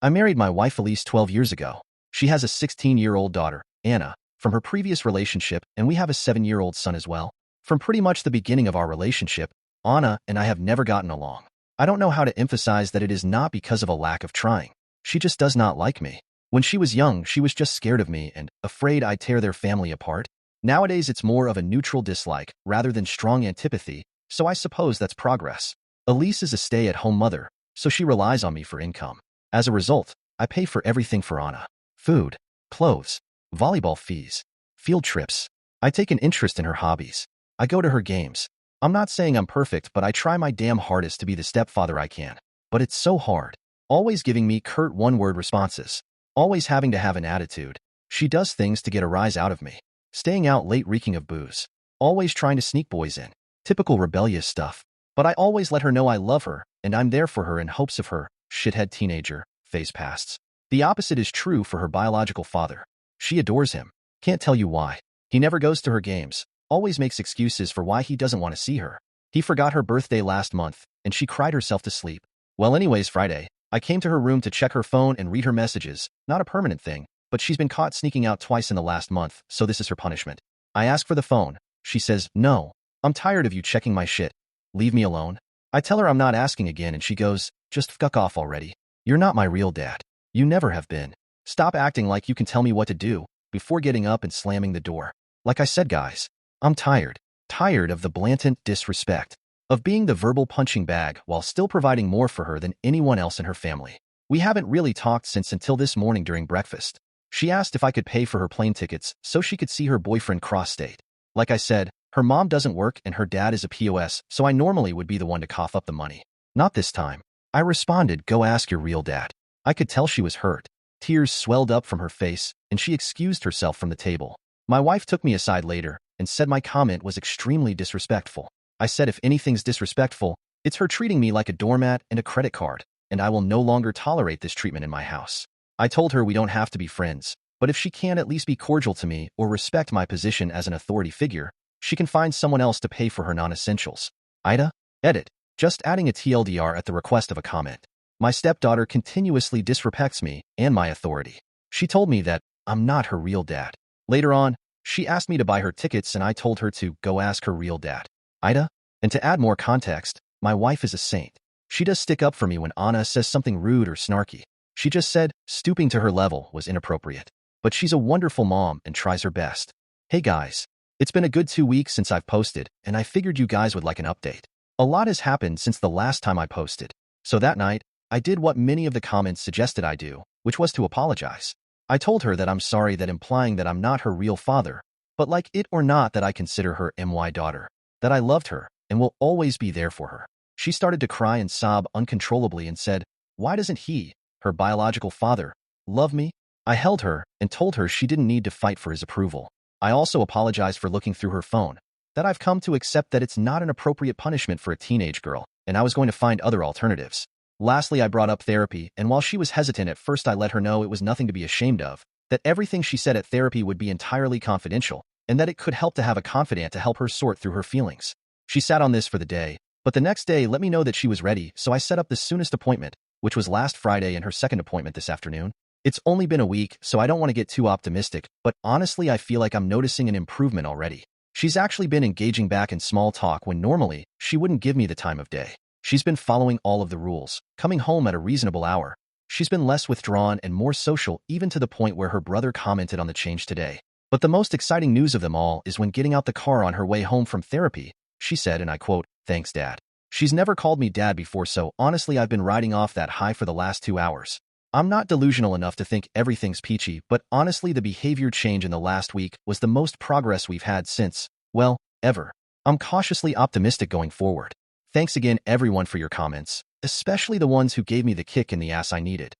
I married my wife Elise 12 years ago. She has a 16-year-old daughter, Anna, from her previous relationship, and we have a 7-year-old son as well. From pretty much the beginning of our relationship, Anna and I have never gotten along. I don't know how to emphasize that it is not because of a lack of trying. She just does not like me. When she was young, she was just scared of me and afraid I'd tear their family apart. Nowadays, it's more of a neutral dislike rather than strong antipathy, so I suppose that's progress. Elise is a stay-at-home mother, so she relies on me for income. As a result, I pay for everything for Anna. Food, clothes, volleyball fees, field trips. I take an interest in her hobbies. I go to her games. I'm not saying I'm perfect, but I try my damn hardest to be the stepfather I can. But it's so hard. Always giving me curt one-word responses. Always having to have an attitude. She does things to get a rise out of me. Staying out late reeking of booze. Always trying to sneak boys in. Typical rebellious stuff. But I always let her know I love her, and I'm there for her in hopes of her shithead teenager phase pasts. The opposite is true for her biological father. She adores him. Can't tell you why. He never goes to her games. Always makes excuses for why he doesn't want to see her. He forgot her birthday last month, and she cried herself to sleep. Well, anyways, Friday, I came to her room to check her phone and read her messages. Not a permanent thing, but she's been caught sneaking out twice in the last month, so this is her punishment. I ask for the phone. She says, "No, I'm tired of you checking my shit. Leave me alone." I tell her I'm not asking again, and she goes, "Just fuck off already. You're not my real dad. You never have been. Stop acting like you can tell me what to do," before getting up and slamming the door. Like I said, guys, I'm tired. Tired of the blatant disrespect. Of being the verbal punching bag while still providing more for her than anyone else in her family. We haven't really talked since until this morning during breakfast. She asked if I could pay for her plane tickets so she could see her boyfriend cross-state. Like I said, her mom doesn't work and her dad is a POS, so I normally would be the one to cough up the money. Not this time. I responded, "Go ask your real dad." I could tell she was hurt. Tears swelled up from her face, and she excused herself from the table. My wife took me aside later and said my comment was extremely disrespectful. I said if anything's disrespectful, it's her treating me like a doormat and a credit card, and I will no longer tolerate this treatment in my house. I told her we don't have to be friends, but if she can't at least be cordial to me or respect my position as an authority figure, she can find someone else to pay for her non-essentials. AITA? Edit. Just adding a TLDR at the request of a comment. My stepdaughter continuously disrespects me and my authority. She told me that I'm not her real dad. Later on, she asked me to buy her tickets and I told her to go ask her real dad. AITA? And to add more context, my wife is a saint. She does stick up for me when Anna says something rude or snarky. She just said stooping to her level was inappropriate. But she's a wonderful mom and tries her best. Hey guys, it's been a good 2 weeks since I've posted, and I figured you guys would like an update. A lot has happened since the last time I posted. So that night, I did what many of the comments suggested I do, which was to apologize. I told her that I'm sorry, that implying that I'm not her real father, but like it or not that I consider her my daughter, that I loved her and will always be there for her. She started to cry and sob uncontrollably and said, "Why doesn't he, her biological father, love me?" I held her and told her she didn't need to fight for his approval. I also apologized for looking through her phone, that I've come to accept that it's not an appropriate punishment for a teenage girl, and I was going to find other alternatives. Lastly, I brought up therapy, and while she was hesitant at first, I let her know it was nothing to be ashamed of, that everything she said at therapy would be entirely confidential, and that it could help to have a confidant to help her sort through her feelings. She sat on this for the day, but the next day let me know that she was ready, so I set up the soonest appointment, which was last Friday, and her second appointment this afternoon. It's only been a week, so I don't want to get too optimistic, but honestly I feel like I'm noticing an improvement already. She's actually been engaging back in small talk when normally she wouldn't give me the time of day. She's been following all of the rules, coming home at a reasonable hour. She's been less withdrawn and more social, even to the point where her brother commented on the change today. But the most exciting news of them all is when getting out the car on her way home from therapy, she said, and I quote, "Thanks, Dad." She's never called me Dad before, so honestly I've been riding off that high for the last 2 hours. I'm not delusional enough to think everything's peachy, but honestly the behavior change in the last week was the most progress we've had since, well, ever. I'm cautiously optimistic going forward. Thanks again everyone for your comments, especially the ones who gave me the kick in the ass I needed.